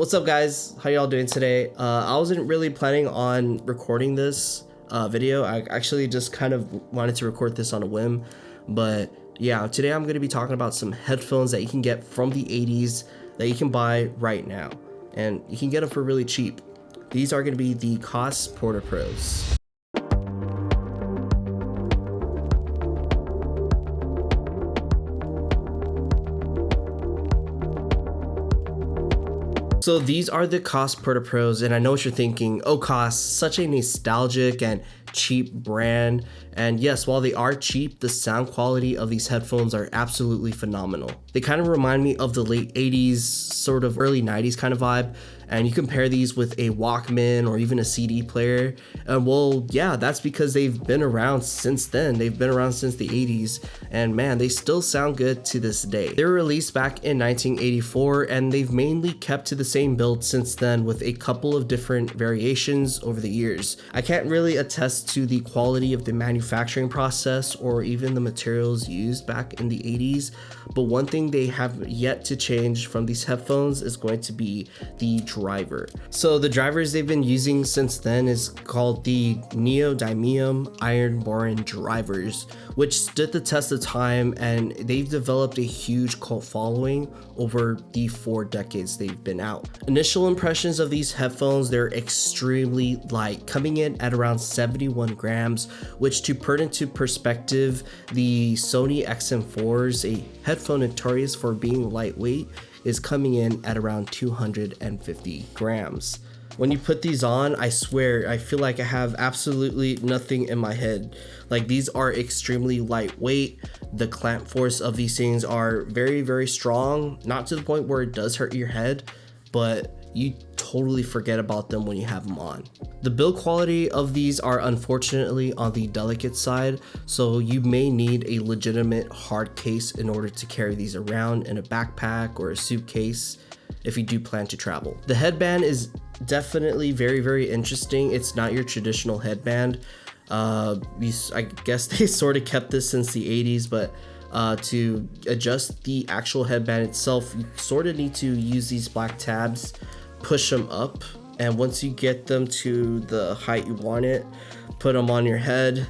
What's up, guys? How y'all doing today? I wasn't really planning on recording this video. I actually just kind of wanted to record this on a whim, but yeah, today I'm going to be talking about some headphones that you can get from the 80s that you can buy right now, and you can get them for really cheap. These are going to be the Koss Porta Pros. So these are the Koss Porta Pros, and I know what you're thinking. Oh, Koss, such a nostalgic and cheap brand. And yes, while they are cheap, the sound quality of these headphones are absolutely phenomenal. They kind of remind me of the late 80s, sort of early 90s kind of vibe. And you compare these with a Walkman or even a CD player. Well, yeah, that's because they've been around since then. They've been around since the 80s. And man, they still sound good to this day. They were released back in 1984, and they've mainly kept to the same build since then with a couple of different variations over the years. I can't really attest to the quality of the manufacturing process or even the materials used back in the 80s, but one thing they have yet to change from these headphones is going to be the driver. So the drivers they've been using since then is called the neodymium iron boron drivers, which stood the test of time, and they've developed a huge cult following over the 4 decades they've been out. Initial impressions of these headphones, they're extremely light, coming in at around 71 grams, which, to put into perspective, the Sony XM4s, a headphone notorious for being lightweight, is coming in at around 250 grams. When you put these on, I swear, I feel like I have absolutely nothing in my head. Like, these are extremely lightweight. The clamp force of these things are very, very strong, not to the point where it does hurt your head, but you totally forget about them when you have them on. The build quality of these are unfortunately on the delicate side, so you may need a legitimate hard case in order to carry these around in a backpack or a suitcase if you do plan to travel. The headband is definitely very, very interesting. It's not your traditional headband. I guess they sort of kept this since the 80s, but to adjust the actual headband itself, you sort of need to use these black tabs, push them up, and once you get them to the height you want it, put them on your head,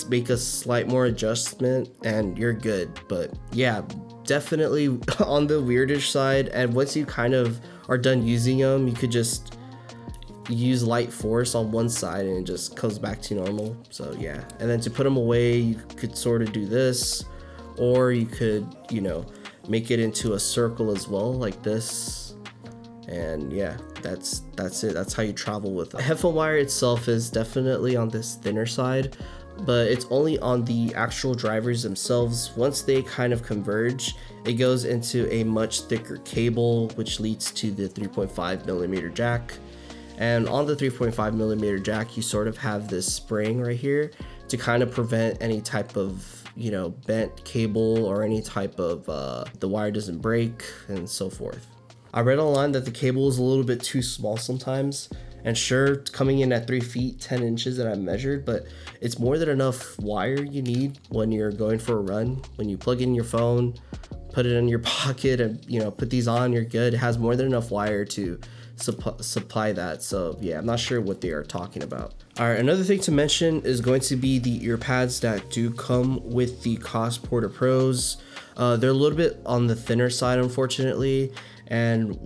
make a slight more adjustment, and you're good. But yeah, definitely on the weirdish side, and once you kind of are done using them, you could just use light force on one side and it just comes back to normal. So yeah, and then to put them away, you could sort of do this, or you could, make it into a circle as well, like this. And yeah, that's it. That's how you travel with them. The headphone wire itself is definitely on this thinner side, but it's only on the actual drivers themselves. Once they kind of converge, it goes into a much thicker cable, which leads to the 3.5 millimeter jack. And on the 3.5 millimeter jack, you sort of have this spring right here to kind of prevent any type of bent cable or any type of the wire doesn't break and so forth. I read online that the cable is a little bit too small sometimes, and sure, coming in at 3 feet 10 inches that I measured, but it's more than enough wire you need when you're going for a run. When you plug in your phone, put it in your pocket, and put these on, you're good. It has more than enough wire to supply that. So yeah, I'm not sure what they are talking about. All right, another thing to mention is going to be the ear pads that do come with the Koss Porta Pros. They're a little bit on the thinner side, unfortunately, and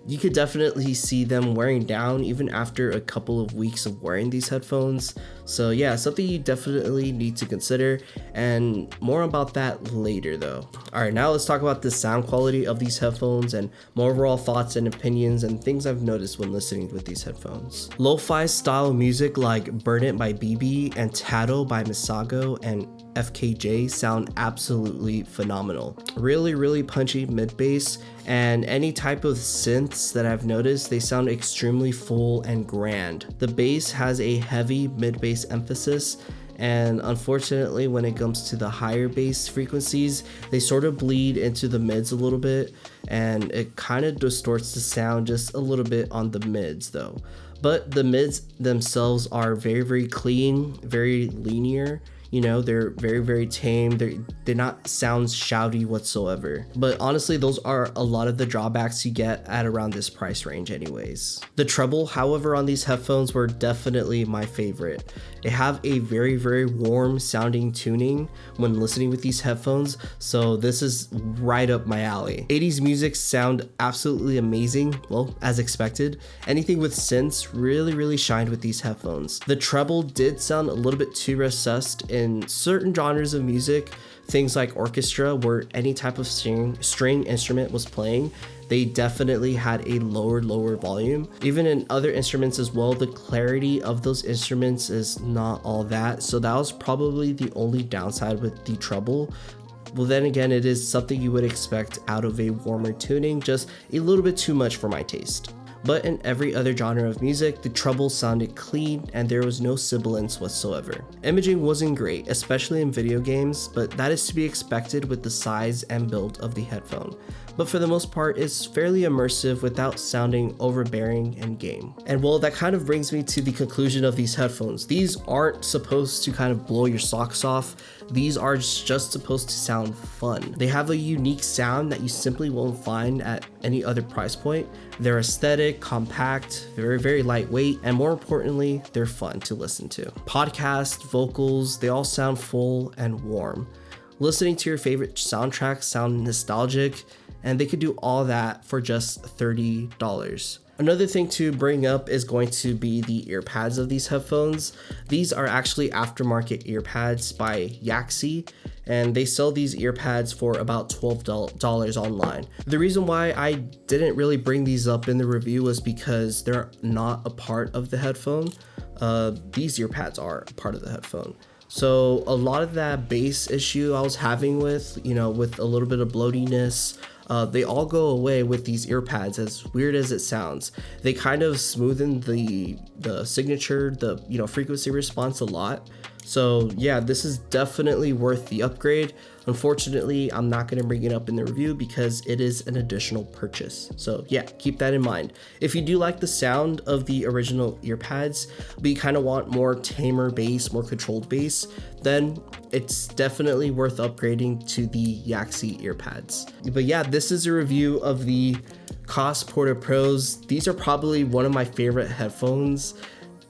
you could definitely see them wearing down even after a couple of weeks of wearing these headphones. So yeah, something you definitely need to consider, and more about that later though. All right, now let's talk about the sound quality of these headphones and more overall thoughts and opinions and things I've noticed when listening with these headphones. Lo-fi style music like Burn It by BB and Tatto by Misago and FKJ sound absolutely phenomenal. Really, really punchy mid bass, and any type of synths that I've noticed, they sound extremely full and grand. The bass has a heavy mid bass emphasis, and unfortunately when it comes to the higher bass frequencies, they sort of bleed into the mids a little bit, and it kind of distorts the sound just a little bit on the mids though. But the mids themselves are very, very clean, very linear. You know, they're very tame. They're not sound shouty whatsoever. But honestly, those are a lot of the drawbacks you get at around this price range anyways. The treble, however, on these headphones were definitely my favorite. They have a very warm sounding tuning when listening with these headphones, so this is right up my alley. 80s music sound absolutely amazing, well, as expected. Anything with synths really shined with these headphones. The treble did sound a little bit too recessed in certain genres of music, things like orchestra where any type of string instrument was playing. They definitely had a lower volume. Even in other instruments as well, the clarity of those instruments is not all that. So that was probably the only downside with the treble. Well, then again, it is something you would expect out of a warmer tuning, just a little bit too much for my taste. But in every other genre of music, the treble sounded clean and there was no sibilance whatsoever. Imaging wasn't great, especially in video games, but that is to be expected with the size and build of the headphone. But for the most part, it's fairly immersive without sounding overbearing in game. And well, that kind of brings me to the conclusion of these headphones. These aren't supposed to kind of blow your socks off. These are just supposed to sound fun. They have a unique sound that you simply won't find at any other price point. They're aesthetic, compact, very lightweight, and more importantly, they're fun to listen to. Podcast, vocals, they all sound full and warm. Listening to your favorite soundtracks sound nostalgic, and they could do all that for just $30. Another thing to bring up is going to be the ear pads of these headphones. These are actually aftermarket ear pads by Yaxi, and they sell these ear pads for about $12 online. The reason why I didn't really bring these up in the review was because they're not a part of the headphone. These ear pads are part of the headphone. So a lot of that bass issue I was having with, with a little bit of bloatiness, they all go away with these ear pads, as weird as it sounds. They kind of smoothen the signature, the frequency response a lot. So yeah, this is definitely worth the upgrade. Unfortunately, I'm not going to bring it up in the review because it is an additional purchase. So yeah, keep that in mind. If you do like the sound of the original ear pads, but you kind of want more tamer bass, more controlled bass, then it's definitely worth upgrading to the Yaxi ear pads. But yeah, this is a review of the Koss Porta Pros. These are probably one of my favorite headphones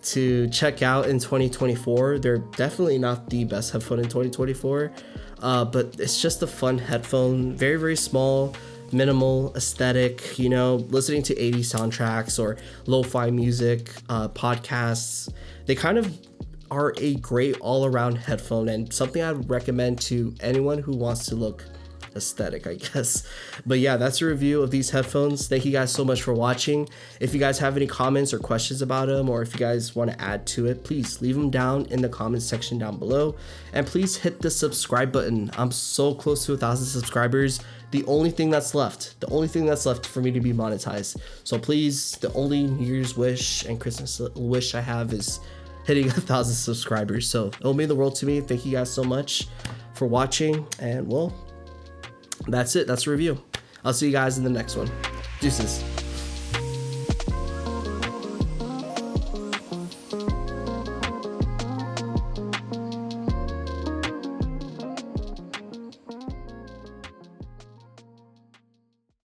to check out in 2024. They're definitely not the best headphone in 2024, but it's just a fun headphone, very small, minimal, aesthetic, listening to 80s soundtracks or lo-fi music, podcasts. They kind of are a great all-around headphone and something I would recommend to anyone who wants to look aesthetic, I guess. But yeah, that's a review of these headphones. Thank you guys so much for watching. If you guys have any comments or questions about them, or if you guys want to add to it, please leave them down in the comments section down below, and please hit the subscribe button. I'm so close to 1,000 subscribers. The only thing that's left for me to be monetized. So please, the only New Year's wish and Christmas wish I have is hitting 1,000 subscribers. So it will mean the world to me. Thank you guys so much for watching, and well, that's it. That's a review. I'll see you guys in the next one. Deuces.